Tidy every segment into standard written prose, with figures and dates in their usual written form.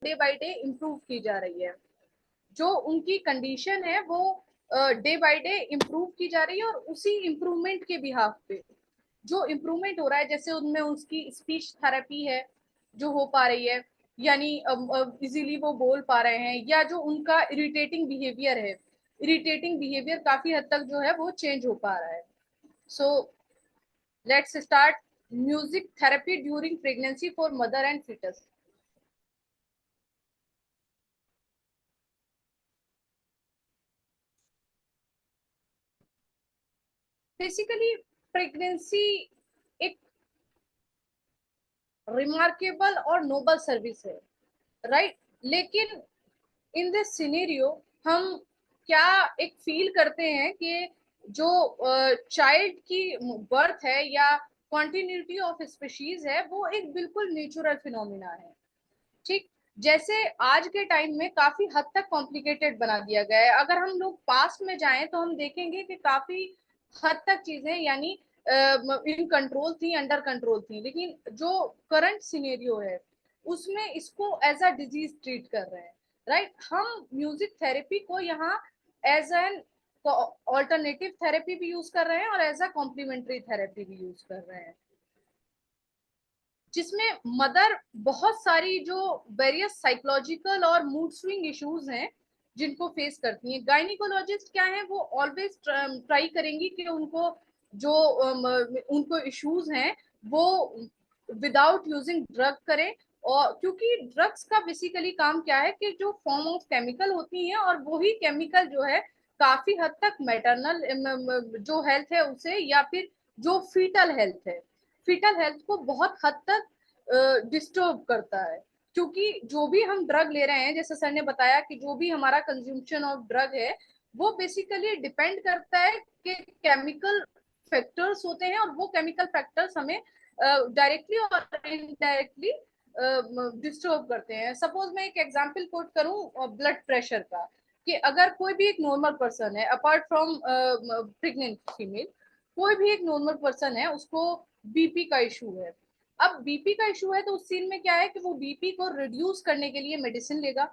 Day by day improve की जा रही है, जो उनकी कंडीशन है वो डे बाय डे इम्प्रूव की जा रही है, और उसी इम्प्रूवमेंट के बिहाफ पे जो इम्प्रूवमेंट हो रहा है, जैसे उनमें उसकी स्पीच थेरेपी है जो हो पा रही है, यानी इजीली वो बोल पा रहे हैं, या जो उनका इरिटेटिंग बिहेवियर काफी हद तक जो है वो चेंज हो पा रहा है। So let's start music therapy during pregnancy for mother and fetus। Basically pregnancy एक रिमार्केबल और नोबल सर्विस है, राइट? लेकिन इन दिस सिनेरियो हम क्या एक फील करते हैं कि जो चाइल्ड की बर्थ है या कॉन्टिन्यूटी ऑफ स्पीशीज है वो एक बिल्कुल नेचुरल फिनोमिना है, ठीक? जैसे आज के टाइम में काफी हद तक कॉम्प्लिकेटेड बना दिया गया है। अगर हम लोग पास्ट में जाएं तो हम देखेंगे कि काफी हद तक चीजें यानी इन कंट्रोल थी, अंडर कंट्रोल थी, लेकिन जो करंट सिनेरियो है उसमें इसको एज अ डिजीज ट्रीट कर रहे हैं, राइट? हम म्यूजिक थेरेपी को यहाँ एज एन ऑल्टरनेटिव थेरेपी भी यूज कर रहे हैं और एज अ कॉम्प्लीमेंट्री थेरेपी भी यूज कर रहे हैं, जिसमें मदर बहुत सारी जो वेरियस साइकोलॉजिकल और मूड स्विंग इश्यूज हैं जिनको फेस करती हैं। गायनिकोलॉजिस्ट क्या है, वो ऑलवेज ट्राई करेंगी कि उनको जो उनको इश्यूज हैं वो विदाउट यूजिंग ड्रग करें, और क्योंकि ड्रग्स का बेसिकली काम क्या है कि जो फॉर्म ऑफ केमिकल होती हैं, और वही केमिकल जो है काफी हद तक मैटरनल जो हेल्थ है उसे, या फिर जो फीटल हेल्थ को बहुत हद तक डिस्टर्ब करता है। क्योंकि जो भी हम ड्रग ले रहे हैं, जैसे सर ने बताया कि जो भी हमारा कंज्यूम्शन ऑफ ड्रग है वो बेसिकली डिपेंड करता है कि केमिकल फैक्टर्स होते हैं, और वो केमिकल फैक्टर्स हमें डायरेक्टली और इनडायरेक्टली डिस्टर्ब करते हैं। सपोज मैं एक एग्जांपल कोट करूं ब्लड प्रेशर का, कि अगर कोई भी एक नॉर्मल पर्सन है अपार्ट फ्रॉम प्रेग्नेंट फीमेल, कोई भी एक नॉर्मल पर्सन है उसको बीपी का इशू है। अब बीपी का इशू है तो उस सीन में क्या है कि वो बीपी को रिड्यूस करने के लिए मेडिसिन लेगा।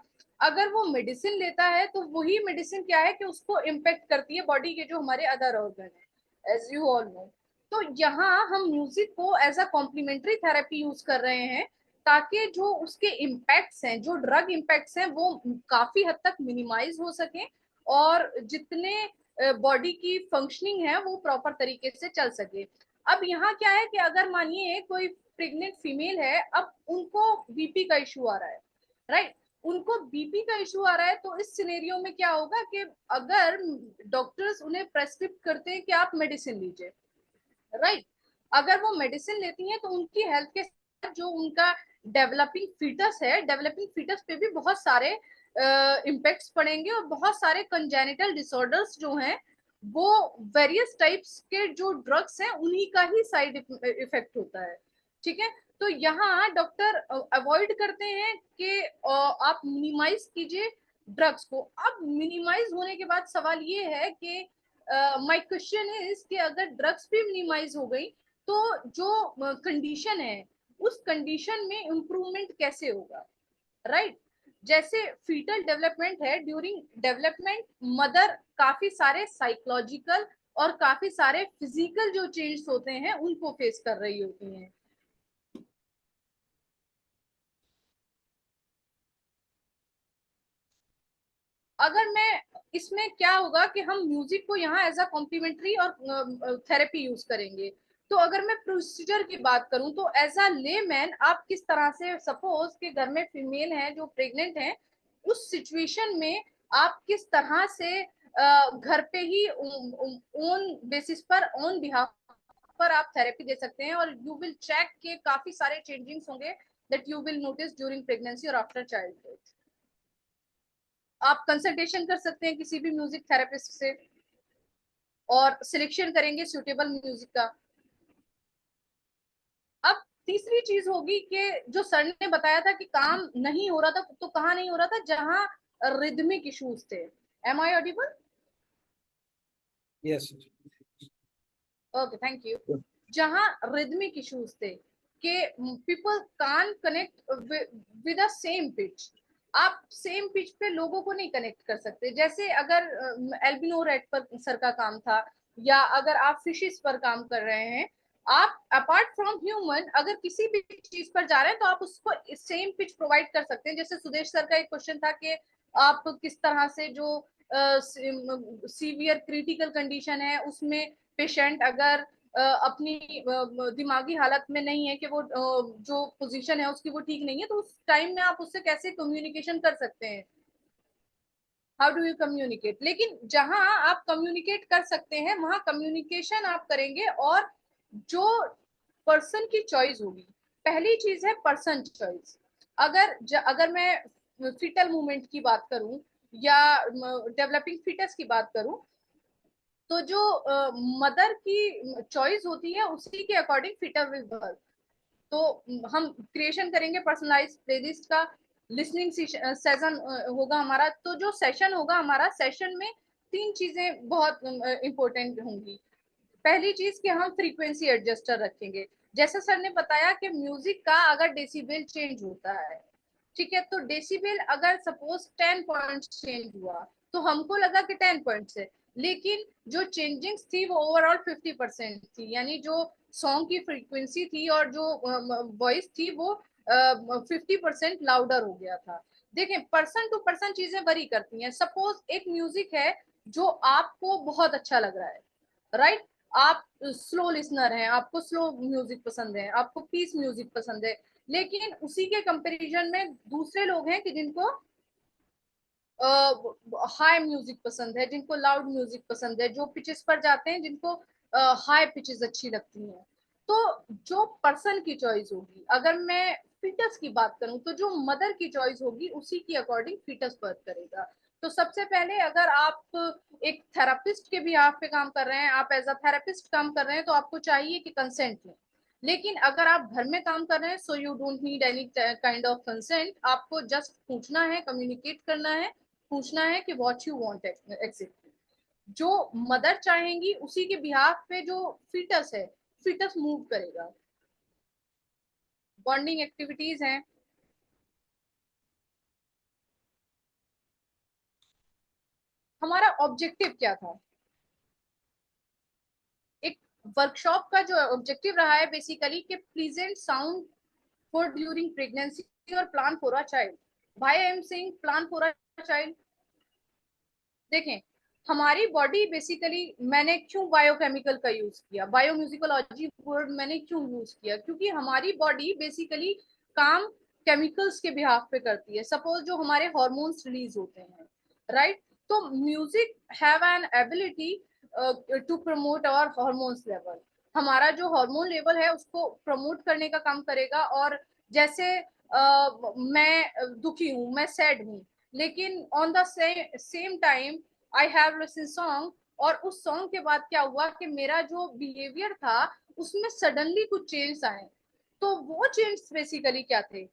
अगर वो मेडिसिन लेता है तो वही मेडिसिन क्या है कि उसको इम्पेक्ट करती है बॉडी के जो हमारे अदर ऑर्गन है, एज यू ऑल नो। तो यहाँ हम म्यूजिक को as a complementary therapy use कर रहे हैं, ताकि जो उसके इम्पैक्ट्स हैं, जो ड्रग इम्पैक्ट्स हैं, वो काफी हद तक मिनिमाइज हो सके, और जितने बॉडी की फंक्शनिंग है वो प्रॉपर तरीके से चल सके। अब यहाँ क्या है कि अगर मानिए कोई प्रेग्नेंट फीमेल है, अब उनको बीपी का इशू आ रहा है, राइट? उनको बीपी का इशू आ रहा है, तो इस सिनेरियो में क्या होगा कि अगर डॉक्टर्स उन्हें प्रेस्क्रिप्ट करते हैं कि आप मेडिसिन लीजिए, राइट? अगर वो मेडिसिन लेती हैं तो उनकी हेल्थ के साथ जो उनका डेवलपिंग फीटस पे भी बहुत सारे इम्पैक्ट्स पड़ेंगे, और बहुत सारे कंजेनिटल डिसऑर्डर्स जो हैं वो वेरियस टाइप्स के जो ड्रग्स हैं उन्हीं का ही साइड इफेक्ट होता है, ठीक है? तो यहाँ डॉक्टर अवॉइड करते हैं कि आप मिनिमाइज कीजिए ड्रग्स को। अब मिनिमाइज होने के बाद सवाल ये है कि माय क्वेश्चन इज कि अगर ड्रग्स भी मिनिमाइज हो गई तो जो कंडीशन है उस कंडीशन में इम्प्रूवमेंट कैसे होगा, राइट? जैसे फीटल डेवलपमेंट है, ड्यूरिंग डेवलपमेंट मदर काफी सारे साइकोलॉजिकल और काफी सारे फिजिकल जो चेंज होते हैं उनको फेस कर रही होती हैं। अगर मैं इसमें क्या होगा कि हम म्यूजिक को यहाँ एज अ कॉम्प्लीमेंट्री और थेरेपी यूज करेंगे। तो अगर मैं प्रोसीजर की बात करूं तो एज अ लेमैन आप किस तरह से, सपोज के घर में फीमेल है जो प्रेग्नेंट है, उस सिचुएशन में आप किस तरह से घर पे ही ओन बेसिस पर, ऑन बिहाफ पर आप थेरेपी दे सकते हैं, और यू विल चेक के काफी सारे चेंजिंग्स होंगे that you will notice during pregnancy और आफ्टर चाइल्डहुड। आप कंसल्टेशन कर सकते हैं किसी भी म्यूजिक थेरेपिस्ट से, और सिलेक्शन करेंगे सुटेबल म्यूजिक का। अब तीसरी चीज होगी कि जो सर ने बताया था कि काम नहीं हो रहा था, तो कहाँ नहीं हो रहा था? जहां रिदमिक इश्यूज थे। Am I audible? Yes. Okay, thank you. जहां रिदमिक इश्यूज थे कि people can't connect with the same pitch. आप सेम पिच पे लोगों को नहीं कनेक्ट कर सकते। जैसे अगर एल्बिनो रेड पर सर का काम था, या अगर आप फिशिस पर काम कर रहे हैं, आप अपार्ट फ्रॉम ह्यूमन अगर किसी भी चीज पर जा रहे हैं तो आप उसको सेम पिच प्रोवाइड कर सकते हैं। जैसे सुदेश सर का एक क्वेश्चन था कि आप किस तरह से जो सीवियर क्रिटिकल कंडीशन है उसमें पेशेंट अगर अपनी दिमागी हालत में नहीं है कि वो जो पोजीशन है उसकी वो ठीक नहीं है, तो उस टाइम में आप उससे कैसे कम्युनिकेशन कर सकते हैं, हाउ डू यू कम्युनिकेट। लेकिन जहां आप कम्युनिकेट कर सकते हैं वहां कम्युनिकेशन आप करेंगे, और जो पर्सन की चॉइस होगी, पहली चीज है पर्सन चॉइस। अगर मैं फीटल मूवमेंट की बात करूं या डेवलपिंग फीटस की बात करूं, तो जो मदर की चॉइस होती है उसी के अकॉर्डिंग फीटर विल बर्थ। तो हम क्रिएशन करेंगे पर्सनलाइज प्लेलिस्ट का, लिसनिंग सेशन होगा हमारा। तो जो सेशन होगा हमारा, सेशन में तीन चीजें बहुत इंपॉर्टेंट होंगी। पहली चीज कि हम फ्रीक्वेंसी एडजस्टर रखेंगे। जैसे सर ने बताया कि म्यूजिक का अगर डेसिबल चेंज होता है, ठीक है, तो डेसिबल अगर सपोज 10 पॉइंट चेंज हुआ तो हमको लगा कि 10 पॉइंट्स है, लेकिन जो चेंजिंग थी वो ओवरऑल 50% थी, यानी जो सॉन्ग की फ्रीक्वेंसी थी और जो वॉइस थी वो 50% लाउडर हो गया था। देखें, पर्सन टू पर्सन चीजें वरी करती हैं। सपोज एक म्यूजिक है जो आपको बहुत अच्छा लग रहा है, राइट, आप स्लो लिसनर हैं, आपको स्लो म्यूजिक पसंद है, आपको पीस म्यूजिक पसंद है, लेकिन उसी के कंपैरिजन में दूसरे लोग हैं कि जिनको हाई म्यूजिक पसंद है, जिनको लाउड म्यूजिक पसंद है, जो पिचेस पर जाते हैं जिनको हाई पिचेस अच्छी लगती हैं। तो जो पर्सन की चॉइस होगी, अगर मैं फीटस की बात करूं तो जो मदर की चॉइस होगी उसी की अकॉर्डिंग फीटस बर्थ करेगा। तो सबसे पहले अगर आप एक थेरापिस्ट के भी आप पे काम कर रहे हैं, आप एज अ थेरापिस्ट काम कर रहे हैं, तो आपको चाहिए कि कंसेंट लें। लेकिन अगर आप घर में काम कर रहे हैं, so you don't need any kind of consent, आपको जस्ट पूछना है, कम्युनिकेट करना है, पूछना है कि व्हाट यू वांट एग्जैक्टली। जो मदर चाहेंगी उसी के बिहाफ पे जो फीटस है, फीटस मूव करेगा। बॉन्डिंग एक्टिविटीज हैं। हमारा ऑब्जेक्टिव क्या था? एक वर्कशॉप का जो ऑब्जेक्टिव रहा है बेसिकली कि present sound for during pregnancy और plan for a child. Why I am saying plan for a child? देखें, हमारी बॉडी बेसिकली, मैंने क्यों बायोकेमिकल का यूज किया, बायोम्यूजिकोलॉजी वर्ड मैंने क्यों यूज किया, क्योंकि हमारी बॉडी बेसिकली काम केमिकल्स के बिहाफ पे करती है। सपोज जो हमारे हॉर्मोन्स रिलीज होते हैं, राइट, तो music have an ability to promote our hormones level. हमारा जो हार्मोन लेवल है उसको प्रमोट करने का काम करेगा। और जैसे मैं दुखी हूँ, मैं सैड हूँ, लेकिन on the same time I have listen song, और उस सॉन्ग के बाद क्या हुआ कि मेरा जो बिहेवियर था उसमें सडनली कुछ चेंज आए। तो वो चेंज बेसिकली क्या थे?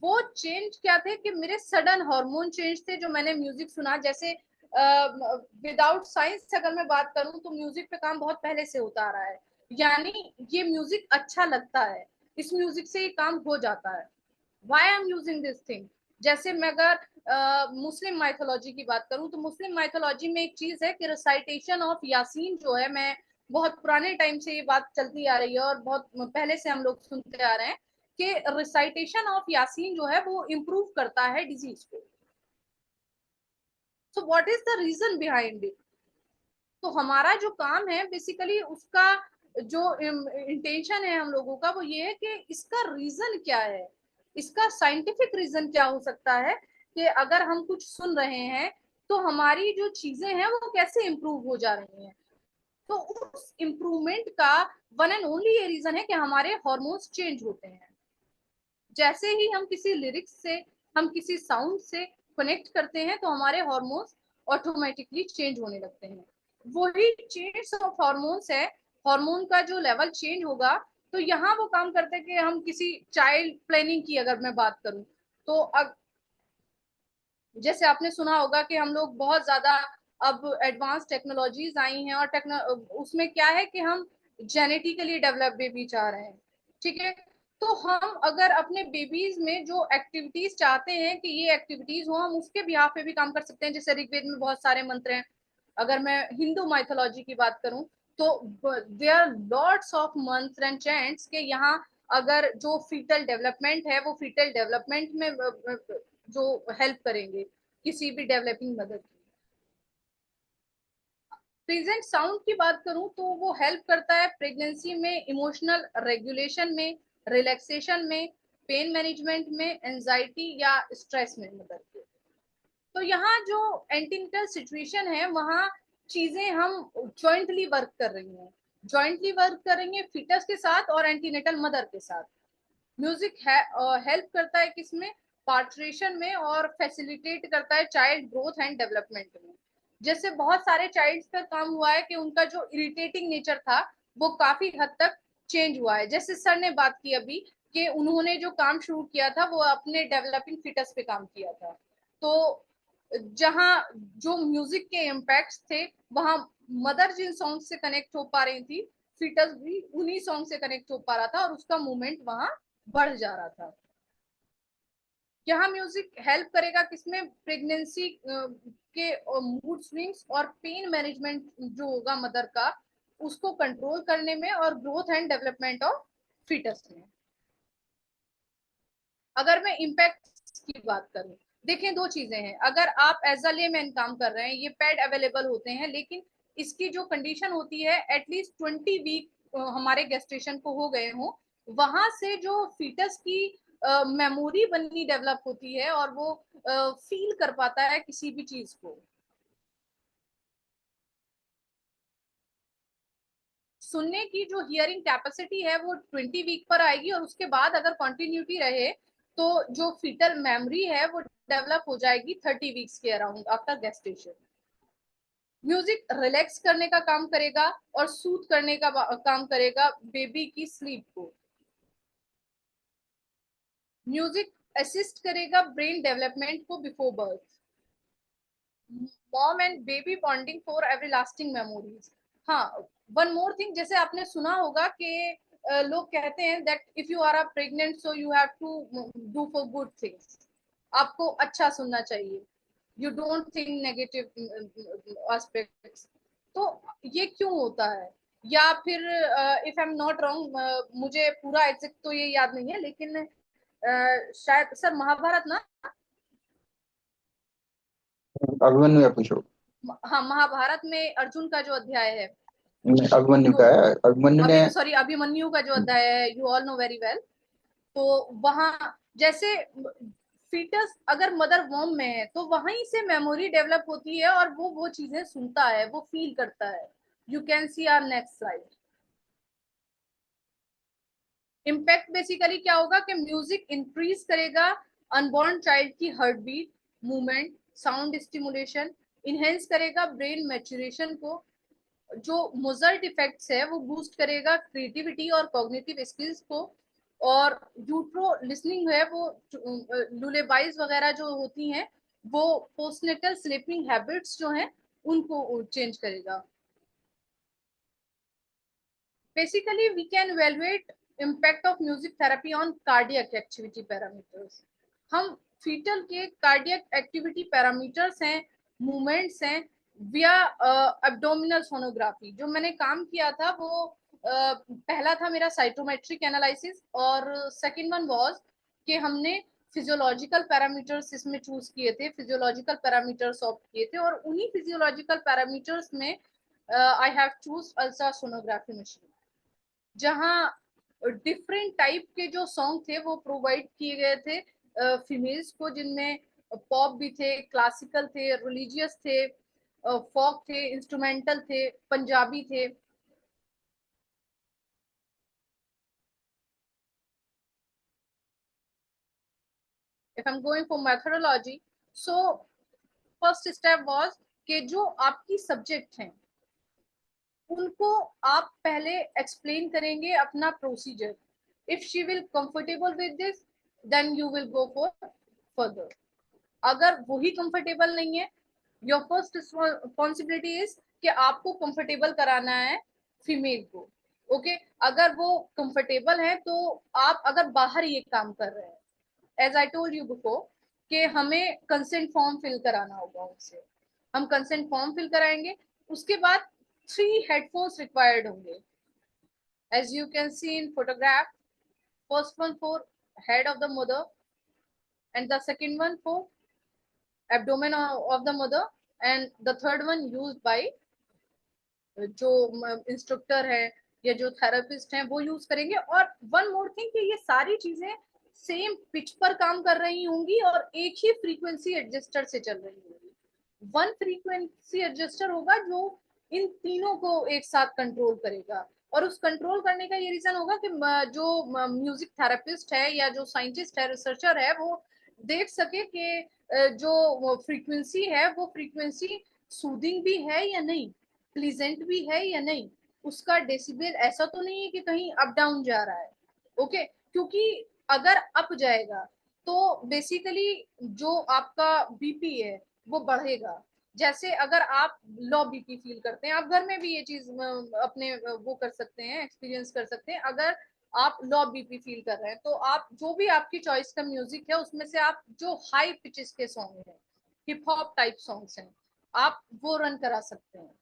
वो चेंज क्या थे कि मेरे सडन हार्मोन चेंज थे जो मैंने म्यूजिक सुना। जैसे विदाउट साइंस अगर मैं बात करूं तो म्यूजिक पे काम बहुत पहले से होता आ रहा है, यानी ये म्यूजिक अच्छा लगता है, इस म्यूजिक से ये काम हो जाता है। why I'm using this thing। जैसे मैं अगर मुस्लिम माइथोलॉजी की बात करूं तो मुस्लिम माइथोलॉजी में एक चीज है कि रिसाइटेशन ऑफ यासीन जो है, मैं बहुत पुराने टाइम से ये बात चलती आ रही है और बहुत पहले से हम लोग सुनते आ रहे हैं कि रिसाइटेशन ऑफ यासीन जो है वो इम्प्रूव करता है डिजीज को। So what is the reason behind it? तो हमारा जो काम है बेसिकली उसका जो इंटेंशन है हम लोगों का वो ये है कि इसका रीजन क्या है, इसका साइंटिफिक रीजन क्या हो सकता है कि अगर हम कुछ सुन रहे हैं तो हमारी जो चीजें हैं वो कैसे इंप्रूव हो जा रही हैं। तो उस इम्प्रूवमेंट का वन एंड ओनली ये रीजन है कि हमारे हॉर्मोन्स चेंज होते हैं। जैसे ही हम किसी लिरिक्स से, हम किसी साउंड से कनेक्ट करते हैं तो हमारे हॉर्मोन्स ऑटोमेटिकली चेंज होने लगते हैं। वही चेंज ऑफ हॉर्मोन्स है, हार्मोन का जो लेवल चेंज होगा। तो यहाँ वो काम करते हैं कि हम किसी चाइल्ड प्लानिंग की अगर मैं बात करूं तो जैसे आपने सुना होगा कि हम लोग बहुत ज्यादा अब एडवांस टेक्नोलॉजीज आई हैं, और उसमें क्या है कि हम जेनेटिकली डेवलप बेबी चाह रहे हैं, ठीक है। तो हम अगर अपने बेबीज में जो एक्टिविटीज चाहते हैं कि ये एक्टिविटीज हो, हम उसके बिहाफ पे भी काम कर सकते हैं। जैसे ऋग्वेद में बहुत सारे मंत्र हैं, अगर मैं हिंदू माइथोलॉजी की बात करूं तो देयर आर लॉट्स ऑफ मंत्र एंड चैंट्स के यहाँ अगर जो फीटल डेवलपमेंट है वो फीटल डेवलपमेंट में जो हेल्प करेंगे किसी भी डेवलपिंग मदर की। प्रेजेंट साउंड की बात करूं तो वो हेल्प करता है प्रेगनेंसी में इमोशनल रेगुलेशन में, रिलैक्सेशन में, पेन मैनेजमेंट में, एंजाइटी या स्ट्रेस में मदद के। तो यहाँ जो एंटीनेटल सिचुएशन है वहाँ चीजें हम जॉइंटली वर्क कर रही हैं, जॉइंटली वर्क करेंगे फिटस के साथ और एंटीनेटल मदर के साथ। म्यूजिक हेल्प करता है किसमें, पार्ट्रेशन में, और फैसिलिटेट करता है चाइल्ड ग्रोथ एंड डेवलपमेंट में। जैसे बहुत सारे चाइल्ड पर काम हुआ है कि उनका जो इरिटेटिंग नेचर था वो काफी हद तक चेंज हुआ है। जैसे सर ने बात की अभी कि उन्होंने जो काम शुरू किया था वो अपने डेवलपिंग फिटस पे काम किया था। तो जहाँ जो म्यूजिक के इम्पैक्ट थे वहां मदर जिन सॉन्ग से कनेक्ट हो पा रही थी, फिटस भी उन्हीं सॉन्ग से कनेक्ट हो पा रहा था और उसका मूवमेंट वहां बढ़ जा रहा था। यहाँ म्यूजिक हेल्प करेगा किसमें, प्रेगनेंसी के मूड स्विंग्स और पेन मैनेजमेंट जो होगा मदर का उसको कंट्रोल करने में और growth and development of foetus में। अगर मैं इम्पैक्ट की बात करूं, देखें दो चीजें हैं। अगर आप एज अ लेमैन काम कर रहे हैं, ये पैड अवेलेबल होते हैं, लेकिन इसकी जो कंडीशन होती है एटलीस्ट 20 वीक हमारे गेस्टेशन को हो गए हों, वहां से जो फीटस की मेमोरी बननी डेवलप होती है और वो फील कर पाता है किसी भी चीज को। सुनने की जो हियरिंग कैपेसिटी है वो 20 वीक पर आएगी और उसके बाद अगर कंटिन्यूटी रहे तो जो फीटल मेमोरी है वो डेवलप हो जाएगी 30 वीक्स के around after gestation. Music relax करने का काम करेगा और सूथ करने का काम करेगा बेबी की स्लीप को। म्यूजिक असिस्ट करेगा ब्रेन डेवलपमेंट को before birth. Mom and baby bonding for everlasting memories. हाँ, वन मोर थिंग, जैसे आपने सुना होगा कि लोग कहते हैं that if you are a pregnant so you have to do for good things, आपको अच्छा सुनना चाहिए, you don't think negative aspects. तो ये क्यों होता है, या फिर if I am not wrong, मुझे पूरा एग्जैक्ट तो ये याद नहीं है, लेकिन शायद सर महाभारत ना, अभिमन्यु या पूछो। हाँ महाभारत में अर्जुन का जो अध्याय है, अभिमन्यु जो का है, अभिमन्यु ने। अभी सॉरी अभिमन्यु का जो अध्याय है, you all know very well. तो वहां जैसे फीटस अगर मदर वॉर्म में है तो वहीं से मेमोरी डेवलप होती है और वो चीजें सुनता है, वो फील करता है। You can see our next slide. Impact basically क्या होगा कि म्यूजिक इंक्रीज करेगा अनबॉर्न चाइल्ड की heart beat, movement, sound stimulation, enhance करेगा ब्रेन मैच्योरेशन को। जो मोजर्ट इफेक्ट्स है वो बूस्ट करेगा क्रिएटिविटी और कॉग्निटिव स्किल्स को। और यूट्रो लिसनिंग है वो लुलेबाइज वगैरह जो होती हैं वो पोस्टनेटल स्लीपिंग हैबिट्स जो हैं उनको चेंज करेगा। Basically we can evaluate impact of music therapy on cardiac activity parameters. हम फीटल के कार्डियक एक्टिविटी पैरामीटर्स हैं, मूवमेंट्स हैं, विया एब्डोमिनल सोनोग्राफी। जो मैंने काम किया था वो पहला था मेरा साइटोमेट्रिक एनालिसिस और सेकंड वन वाज कि हमने फिजियोलॉजिकल पैरामीटर्स इसमें चूज किए थे, फिजियोलॉजिकल पैरामीटर्स ऑप्ट किए थे, और उन्हीं फिजियोलॉजिकल पैरामीटर्स में I have choose ultrasonography machine, जहाँ डिफरेंट टाइप के जो सॉन्ग थे वो प्रोवाइड किए गए थे फीमेल्स को, जिनमें पॉप भी थे, क्लासिकल थे, रिलीजियस थे, फोक थे, इंस्ट्रूमेंटल थे, पंजाबी थे। If I am going for methodology, so first step was कि जो आपकी सब्जेक्ट हैं उनको आप पहले एक्सप्लेन करेंगे अपना procedure. If she will comfortable with this then you will go for further. अगर वही कंफर्टेबल नहीं है, योर फर्स्ट रिस्पॉन्सिबिलिटी इज कि आपको कंफर्टेबल कराना है फीमेल को। ओके अगर वो कंफर्टेबल है तो आप अगर बाहर ये काम कर रहे हैं, as I told you before कि हमें कंसेंट फॉर्म फिल कराना होगा उनसे, हम कंसेंट फॉर्म फिल कराएंगे। उसके बाद 3 हेडफोन्स रिक्वायर्ड होंगे, as you can see in photograph. First one for head of the mother and the second one for abdomen of the mother, and the third one used by जो instructor है या जो therapist हैं वो use करेंगे। और one more thing कि ये सारी चीजें सेम पिच पर काम कर रही होंगी और एक ही फ्रीक्वेंसी एडजस्टर से चल रही होंगी। वन फ्रीक्वेंसी एडजस्टर होगा जो इन तीनों को एक साथ कंट्रोल करेगा। और उस कंट्रोल करने का ये रीजन होगा कि जो म्यूजिक थेरेपिस्ट है या जो साइंटिस्ट है, रिसर्चर है, वो देख सके कि जो फ्रीक्वेंसी है वो फ्रीक्वेंसी सूदिंग भी है या नहीं, प्लीजेंट भी है या नहीं, उसका डेसिबल ऐसा तो नहीं है कि कहीं अप डाउन जा रहा है। ओके क्योंकि अगर अप जाएगा तो बेसिकली जो आपका बीपी है वो बढ़ेगा। जैसे अगर आप लो बीपी फील करते हैं, आप घर में भी ये चीज अपने वो कर सकते हैं, एक्सपीरियंस कर सकते हैं। अगर आप लो बीपी फील कर रहे हैं तो आप जो भी आपकी चॉइस का म्यूजिक है उसमें से आप जो हाई पिचेस के सॉन्ग हैं, हिप हॉप टाइप सॉन्ग्स हैं, आप वो रन करा सकते हैं।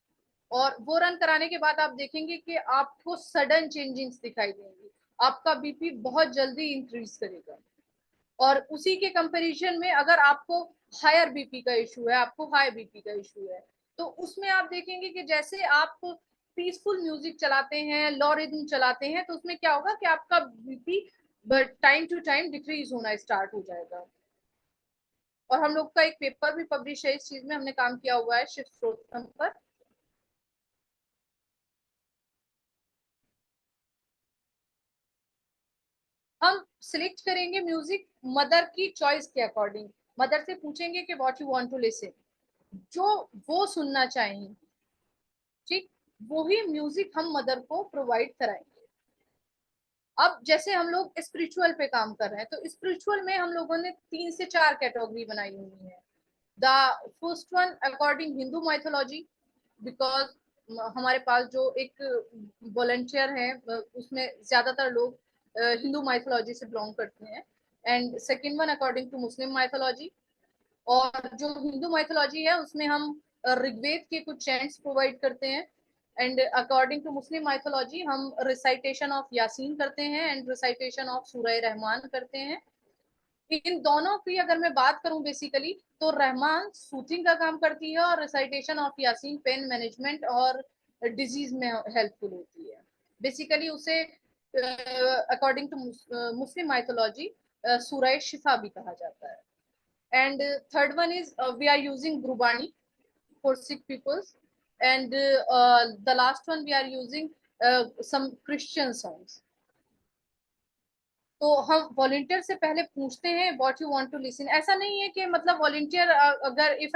और वो रन कराने के बाद आप देखेंगे कि आपको सडन चेंजिंग्स दिखाई देंगी, आपका बीपी बहुत जल्दी इंक्रीज करेगा। और उसी के कंपैरिजन में अगर आपको हायर बीपी का इशू है, आपको हाई बीपी का इशू है, तो उसमें आप देखेंगे कि जैसे आप पीसफुल म्यूजिक चलाते हैं, लॉ रिदम चलाते हैं, तो उसमें क्या होगा कि आपका BP time to time decrease होना स्टार्ट हो जाएगा। और हम लोग का एक पेपर भी पब्लिश है इस चीज में, हमने काम किया हुआ है शिव श्रोत्रम पर। हम सिलेक्ट करेंगे म्यूजिक मदर की चॉइस के अकॉर्डिंग, मदर से पूछेंगे कि what you want to listen, जो वो सुनना चाहेंगे, ठीक वही म्यूजिक हम मदर को प्रोवाइड कराएंगे। अब जैसे हम लोग स्पिरिचुअल पे काम कर रहे हैं तो स्पिरिचुअल में हम लोगों ने 3 से 4 कैटेगरी बनाई हुई है। The first one according Hindu mythology, because हमारे पास जो एक वॉलंटियर है उसमें ज्यादातर लोग हिंदू माइथोलॉजी से बिलोंग करते हैं। And second one according to Muslim mythology, और जो हिंदू माइथोलॉजी है उसमें हम ऋग्वेद के कुछ चैंट्स प्रोवाइड करते हैं। And according to Muslim mythology हम रिसाइटेशन ऑफ यासीन करते हैं एंड रिसाइटेशन ऑफ सूरह रहमान करते हैं। इन दोनों की अगर मैं बात करूं बेसिकली तो रहमान सूथिंग का काम करती है और recitation of Yasin pain management और डिजीज में हेल्पफुल होती है। बेसिकली उसे अकॉर्डिंग टू मुस्लिम माइथोलॉजी सूरह शिफा भी कहा जाता है। And third one is we are using Gurbani for sick peoples, and the last one we are using some Christian songs. तो हम वॉलंटियर से पहले पूछते हैं what you want to listen. ऐसा नहीं है कि मतलब वॉलंटियर अगर if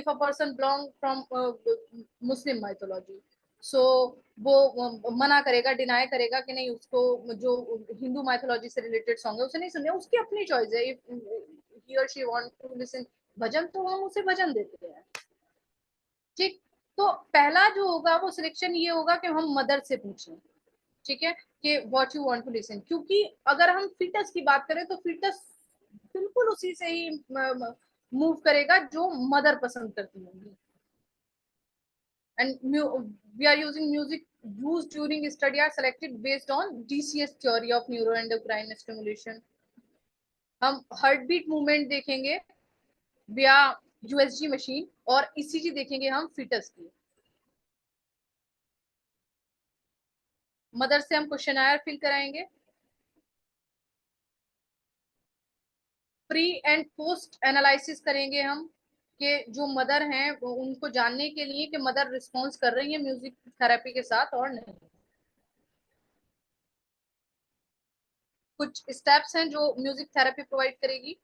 a person belong from Muslim mythology so वो मना करेगा, डिनाई करेगा कि नहीं, उसको जो हिंदू माइथोलॉजी से रिलेटेड सॉन्ग है उसे नहीं सुनने, उसकी अपनी चॉइस है। इफ ही और शी वांट टू लिसन भजन तो हम उसे भजन देते हैं, ठीक। तो पहला जो होगा वो सिलेक्शन ये होगा कि हम मदर से पूछें, ठीक है, कि what you want to listen. क्योंकि अगर हम फीटस की बात करें तो फीटस बिल्कुल उसी से ही मूव करेगा जो मदर पसंद करती होंगी। And we are using music used during study are selected based on DCS theory of neuroendocrine stimulation। हम हार्ट बीट मूवमेंट देखेंगे via USG मशीन और ECG देखेंगे हम फीटस की। मदर से हम क्वेश्चनायर फिल कराएंगे। प्री एंड पोस्ट एनालिसिस करेंगे हम कि जो मदर हैं उनको जानने के लिए कि मदर रिस्पॉन्स कर रही है म्यूजिक थेरेपी के साथ और नहीं। कुछ स्टेप्स हैं जो म्यूजिक थेरेपी प्रोवाइड करेगी।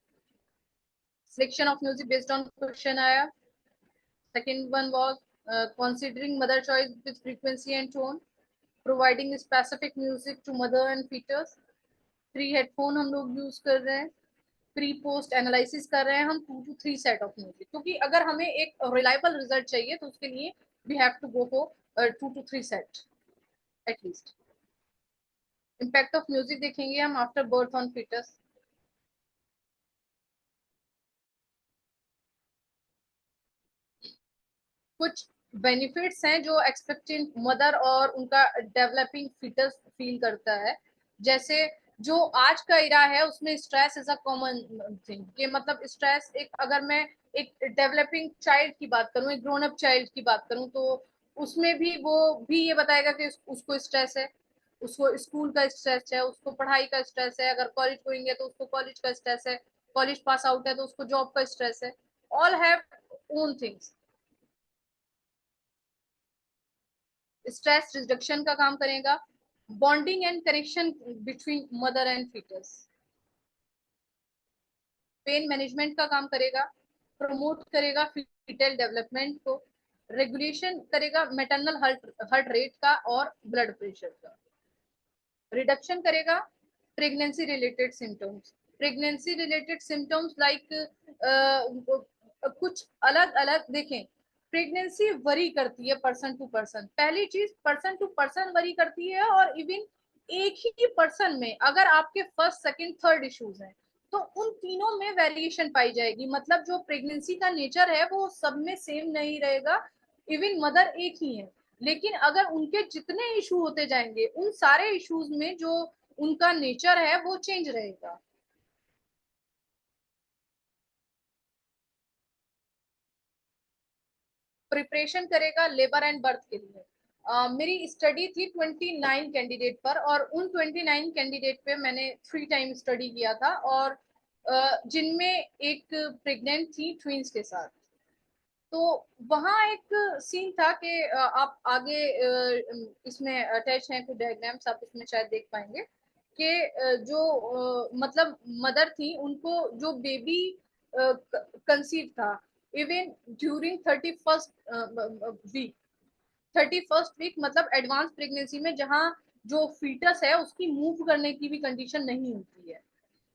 Selection of music based on question आया। Second one was considering mother choice with frequency and tone, providing specific music to mother and fetus। 3 headphone हम लोग यूज कर रहे हैं। प्री पोस्ट एनालिसिस कर रहे हैं हम 2 to 3 सेट ऑफ म्यूजिक, क्योंकि अगर हमें एक रिलायबल रिजल्ट चाहिए तो उसके लिए we have to go for 2 to 3 set. At least. Impact of music देखेंगे हम आफ्टर बर्थ ऑन फीटस। कुछ बेनिफिट्स हैं जो एक्सपेक्टेंट मदर और उनका डेवलपिंग फीटस फील करता है। जैसे जो आज का इरा है उसमें stress is a common thing, कि मतलब स्ट्रेस एक, अगर मैं एक डेवलपिंग चाइल्ड की बात करूं, एक ग्रोन अप चाइल्ड की बात करूं, तो उसमें भी वो भी ये बताएगा कि उसको स्ट्रेस है, उसको स्कूल का स्ट्रेस है, उसको पढ़ाई का स्ट्रेस है, अगर कॉलेज गोइंग है तो उसको कॉलेज का स्ट्रेस है, कॉलेज पास आउट है तो उसको जॉब का स्ट्रेस है। All have own things. Stress reduction का काम करेगा, bonding and connection between mother and foetus, pain management का काम करेगा, प्रमोट करेगा फीटल डेवलपमेंट को, रेगुलेशन करेगा मैटरनल हार्ट रेट का और ब्लड प्रेशर का, रिडक्शन करेगा pregnancy related symptoms. Pregnancy related symptoms like कुछ अलग अलग देखें। प्रेगनेंसी वरी करती है पर्सन टू पर्सन, पहली चीज पर्सन टू पर्सन वरी करती है, और इवन एक ही पर्सन में अगर आपके फर्स्ट सेकंड थर्ड इश्यूज हैं तो उन तीनों में वेरिएशन पाई जाएगी। मतलब जो प्रेगनेंसी का नेचर है वो सब में सेम नहीं रहेगा। इवन मदर एक ही है, लेकिन अगर उनके जितने इशू होते जाएंगे उन सारे इश्यूज में जो उनका नेचर है वो चेंज रहेगा। प्रिपरेशन करेगा लेबर एंड बर्थ के लिए। मेरी स्टडी थी 29 कैंडिडेट पर, और उन 29 कैंडिडेट पे मैंने 3 टाइम स्टडी किया था, और जिनमें एक प्रेग्नेंट थी ट्विंस के साथ। तो वहाँ एक सीन था कि आप आगे इसमें अटैच हैं कुछ डायग्राम्स, आप इसमें शायद देख पाएंगे कि जो मतलब मदर थी उनको जो बेबी कंसीव था, even during 31st week, 31st week मतलब एडवांस प्रेगनेंसी में, जहाँ जो फीटस है उसकी मूव करने की भी कंडीशन नहीं होती है,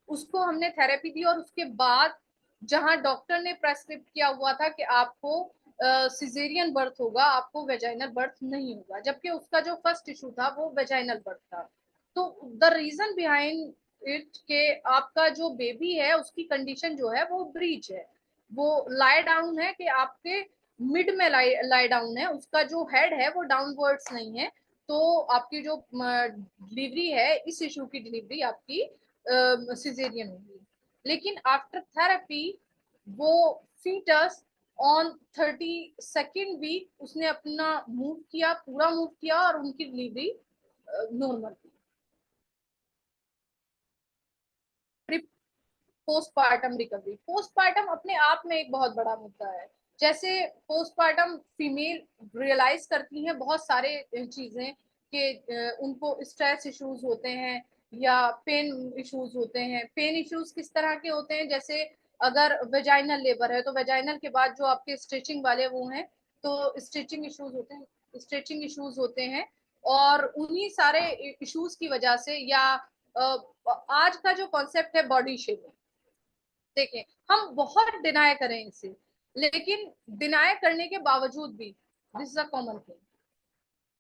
उसको हमने थेरेपी दी। और उसके बाद जहां डॉक्टर ने प्रेस्क्रिप्ट किया हुआ था कि आपको सिजेरियन बर्थ होगा, आपको वेजाइनल बर्थ नहीं होगा, जबकि उसका जो फर्स्ट इशू था वो वेजाइनल बर्थ था। तो द रीजन बिहाइंड इट के आपका जो बेबी है उसकी कंडीशन जो है वो ब्रीच है, वो लाई डाउन है, कि आपके मिड में लाई डाउन है, उसका जो हेड है वो डाउनवर्ड्स नहीं है। तो आपकी जो डिलीवरी है, इस इशू की डिलीवरी आपकी सिजेरियन होगी। लेकिन आफ्टर थेरेपी वो फीटस ऑन 32nd वीक उसने अपना मूव किया, पूरा मूव किया, और उनकी डिलीवरी नॉर्मल थी। पोस्टपार्टम रिकवरी, पोस्टपार्टम अपने आप में एक बहुत बड़ा मुद्दा है। जैसे पोस्टपार्टम फीमेल रियलाइज करती हैं बहुत सारे चीजें, कि उनको स्ट्रेस इश्यूज होते हैं या पेन इश्यूज होते हैं। पेन इश्यूज किस तरह के होते हैं, जैसे अगर वेजाइनल लेबर है तो वेजाइनल के बाद जो आपके स्टिचिंग वाले वो हैं, तो स्टिचिंग इश्यूज होते हैं, स्टिचिंग इश्यूज होते हैं। और उन्हीं सारे इश्यूज की वजह से, या आज का जो कॉन्सेप्ट है बॉडी शेमिंग, देखें हम बहुत डिनाई करें इसे, लेकिन डिनाई करने के बावजूद भी this is a common thing,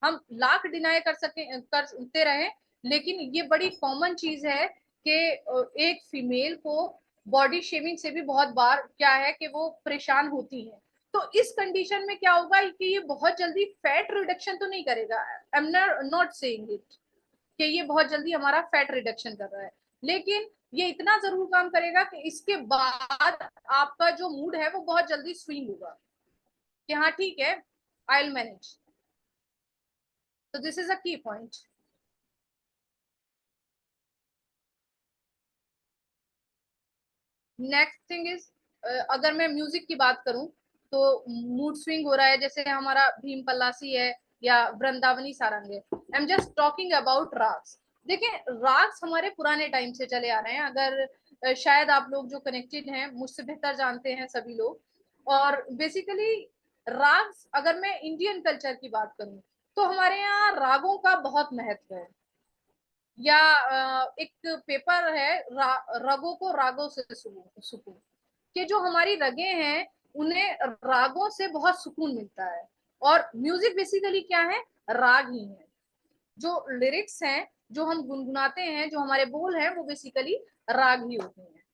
हम लाख डिनाई कर सके करते रहे, लेकिन ये बड़ी कॉमन चीज है कि एक फीमेल को बॉडी शेमिंग से भी बहुत बार क्या है कि वो परेशान होती है। तो इस कंडीशन में क्या होगा कि ये बहुत जल्दी फैट रिडक्शन तो नहीं करेगा, आई एम नॉट सेइंग इट कि ये बहुत जल्दी हमारा फैट रिडक्शन कर रहा है, लेकिन ये इतना जरूर काम करेगा कि इसके बाद आपका जो मूड है वो बहुत जल्दी स्विंग होगा कि हाँ ठीक है, आई विल मैनेज। तो दिस इज अ की पॉइंट। नेक्स्ट थिंग इज, अगर मैं म्यूजिक की बात करूं तो मूड स्विंग हो रहा है, जैसे हमारा भीम पल्लासी है या वृंदावनी सारंग है। I am just talking about ragas. देखें राग्स हमारे पुराने टाइम से चले आ रहे हैं, अगर शायद आप लोग जो कनेक्टेड हैं मुझसे बेहतर जानते हैं सभी लोग। और बेसिकली राग्स, अगर मैं इंडियन कल्चर की बात करूं तो हमारे यहाँ रागों का बहुत महत्व है। या एक पेपर है रगों को रागों से सुकून, कि जो हमारी रगें हैं उन्हें रागों से बहुत सुकून मिलता है। और म्यूजिक बेसिकली क्या है, राग ही है। जो लिरिक्स हैं, जो हम गुनगुनाते हैं, जो हमारे बोल हैं, वो बेसिकली राग ही होते हैं।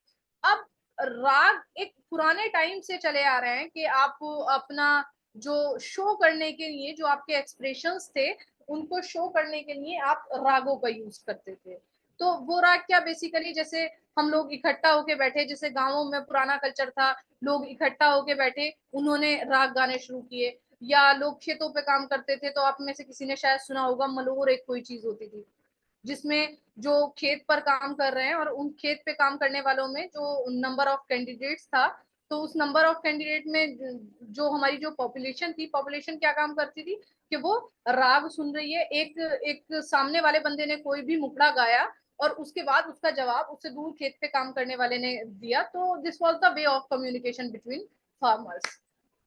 अब राग एक पुराने टाइम से चले आ रहे हैं कि आप अपना जो शो करने के लिए, जो आपके एक्सप्रेशंस थे उनको शो करने के लिए आप रागों का यूज करते थे। तो वो राग क्या, बेसिकली जैसे हम लोग इकट्ठा होके बैठे, जैसे गांवों में पुराना कल्चर था, लोग इकट्ठा होके बैठे, उन्होंने राग गाने शुरू किए। या लोग खेतों पे काम करते थे, तो आप में से किसी ने शायद सुना होगा, मलोर एक कोई चीज होती थी, जिसमें जो खेत पर काम कर रहे हैं और उन खेत पे काम करने वालों में जो नंबर ऑफ कैंडिडेट्स था, तो उस नंबर ऑफ कैंडिडेट में जो हमारी जो पॉपुलेशन थी, पॉपुलेशन क्या काम करती थी कि वो राग सुन रही है, एक एक सामने वाले बंदे ने कोई भी मुखड़ा गाया और उसके बाद उसका जवाब उससे दूर खेत पे काम करने वाले ने दिया, तो this was the way of communication between farmers.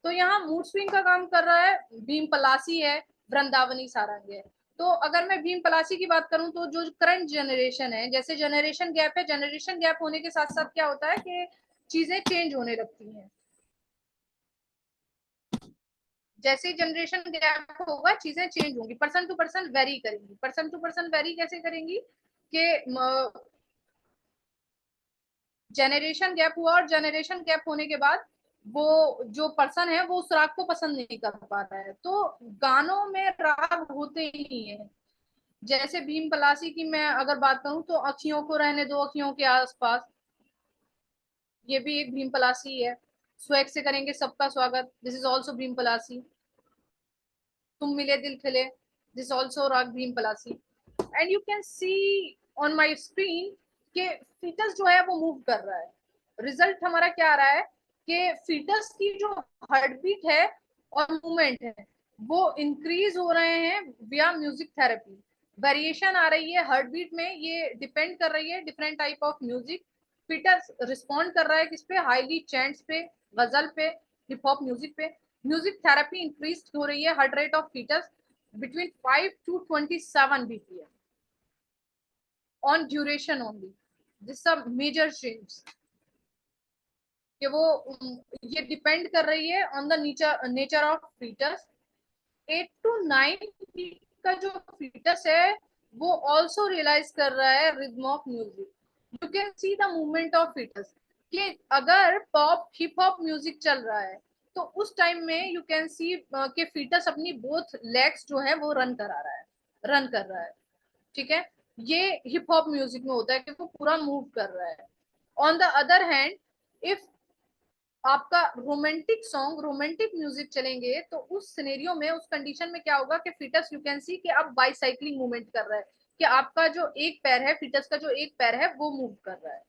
तो यहाँ मूड स्विंग का काम कर रहा है भीम पलासी है, वृंदावनी सारंग है। तो अगर मैं भीम पलासी की बात करूं, तो जो करंट जनरेशन है, जैसे जनरेशन गैप है, जनरेशन गैप होने के साथ साथ क्या होता है कि चीजें चेंज होने लगती हैं। जैसे जनरेशन गैप होगा चीजें चेंज होंगी, पर्सन टू पर्सन वेरी करेंगी। पर्सन टू पर्सन वेरी कैसे करेंगी कि जनरेशन गैप हुआ और जनरेशन गैप होने के बाद वो जो पर्सन है वो उस राग को पसंद नहीं कर पा रहा है, तो गानों में राग होते ही हैं। जैसे भीम पलासी की मैं अगर बात करूं, तो अखियों को रहने दो अखियों के आसपास, ये भी एक भीम पलासी है। स्वैग से करेंगे सबका स्वागत, this is also Bhimpalasi. तुम मिले दिल खिले, this also raga Bhimpalasi. And you can see on my screen कि फीटस जो है वो मूव कर रहा है। रिजल्ट हमारा क्या आ रहा है कि फीटस की जो हार्ट बीट है और मूवमेंट है वो इंक्रीज हो रहे हैं विया म्यूजिक थेरेपी। वेरिएशन आ रही है हार्ट बीट में, ये डिपेंड कर रही है different type of music. Foetus respond कर रहा है किस पे, हाईली चैंट्स पे, गजल पे, हिप हॉप म्यूजिक पे। म्यूजिक थेरेपी इंक्रीज हो रही है, heart rate of foetus between 5 to 27 bpm on duration only. This is a major change कि वो ये डिपेंड कर रही है on the nature of foetus. 8 to 9 week का जो फीटस है वो ऑल्सो रियलाइज कर रहा है rhythm of music. You can see the movement of foetus कि अगर पॉप हिप हॉप म्यूजिक चल रहा है तो उस टाइम में यू कैन सी कि फीटस अपनी बोथ लेग्स जो है वो रन करा रहा है, रन कर रहा है। ठीक है, ये हिप हॉप म्यूजिक में होता है कि वो पूरा मूव कर रहा है। On the other hand, if आपका रोमांटिक सॉन्ग, रोमांटिक म्यूजिक चलेंगे, तो उस सिनेरियो में, उस कंडीशन में क्या होगा कि फीटस यू कैन सी कि अब बाईसाइक्लिंग मूवमेंट कर रहा है, कि आपका जो एक पैर है, फीटस का जो एक पैर है वो मूव कर रहा है।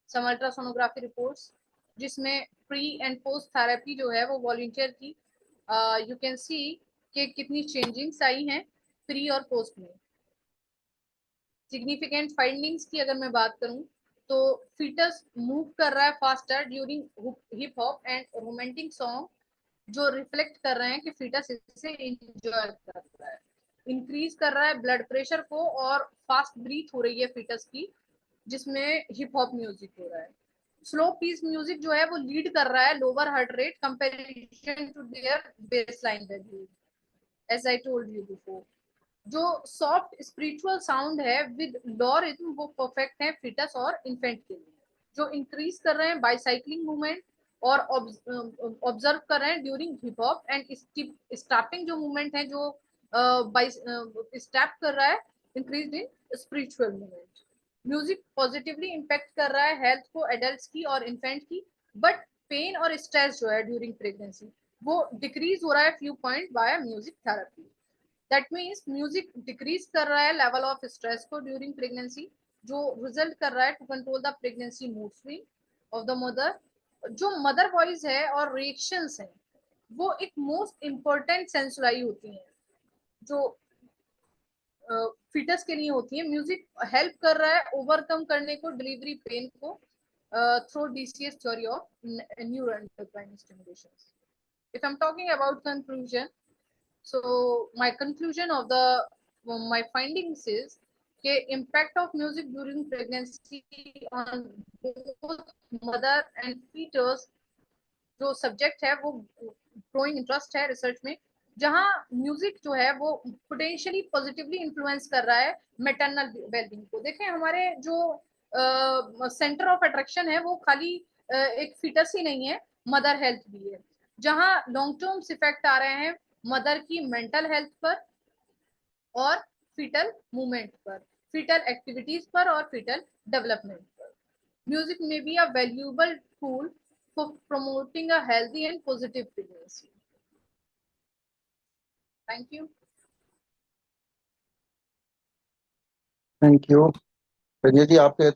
सम अल्ट्रासोनोग्राफी रिपोर्ट्स जिसमें प्री एंड पोस्ट थेरेपी जो है वो वॉलंटियर की, यू कैन सी कि कितनी चेंजिंग्स आई हैं प्री और पोस्ट में। सिग्निफिकेंट फाइंडिंग्स की अगर मैं बात करूं, तो फीटस मूव कर रहा है faster during hip hop and romantic song, जो रिफ्लेक्ट कर रहे हैं कि फीटस इसे एंजॉय कर रहा है। इंक्रीज कर रहा है ब्लड प्रेशर को और फास्ट ब्रीथ हो रही है फीटस की, जिसमें हिप हॉप म्यूजिक हो रहा है। स्लो पीस म्यूजिक जो है वो लीड कर रहा है lower heart rate comparison to their baseline value, as I told you before. जो सॉफ्ट स्पिरिचुअल साउंड है विद लो रिथम वो परफेक्ट है फिटस और इन्फेंट के लिए। जो इंक्रीज कर रहे हैं बाईसाइक्लिंग मूवमेंट और ऑब्जर्व कर रहे हैं during hip hop and stepping जो मूवमेंट है, जो स्टेप कर रहा है, increase in spiritual movement. Music positively impact कर रहा है हेल्थ को, एडल्ट की और इन्फेंट की। बट पेन और स्ट्रेस जो है ड्यूरिंग प्रेगनेंसी वो डिक्रीज हो रहा है few point by music therapy. That means music decrease कर रहा है लेवल ऑफ स्ट्रेस को ड्यूरिंग प्रेगनेंसी, जो रिजल्ट कर रहा है to control the pregnancy mood swing of the mother. जो मदर वॉइस है और रिएक्शंस हैं वो एक मोस्ट इंपॉर्टेंट सेंसुराई होती हैं, जो फीटस के लिए होती है। म्यूजिक हेल्प कर रहा है ओवरकम करने को डिलीवरी पेन को, through DCS theory of neuroendocrine stimulation. If I'm talking about conclusion, so my conclusion of my findings is the impact of music during pregnancy on both mother and fetus, जो subject है वो growing interest है research में, जहां music जो है वो potentially positively influence कर रहा है मैटरनल वेलबींग को। देखें हमारे जो सेंटर ऑफ अट्रैक्शन है वो खाली एक फीटस ही नहीं है, मदर हेल्थ भी है, जहां लॉन्ग टर्म इफेक्ट आ रहे हैं मदर की मेंटल हेल्थ पर और फीटल मूवमेंट पर, फीटल एक्टिविटीज पर और फीटल डेवलपमेंट पर। म्यूजिक में be a valuable tool for promoting a healthy and positive pregnancy. Thank you. Thank you. Sanjay ji, आपके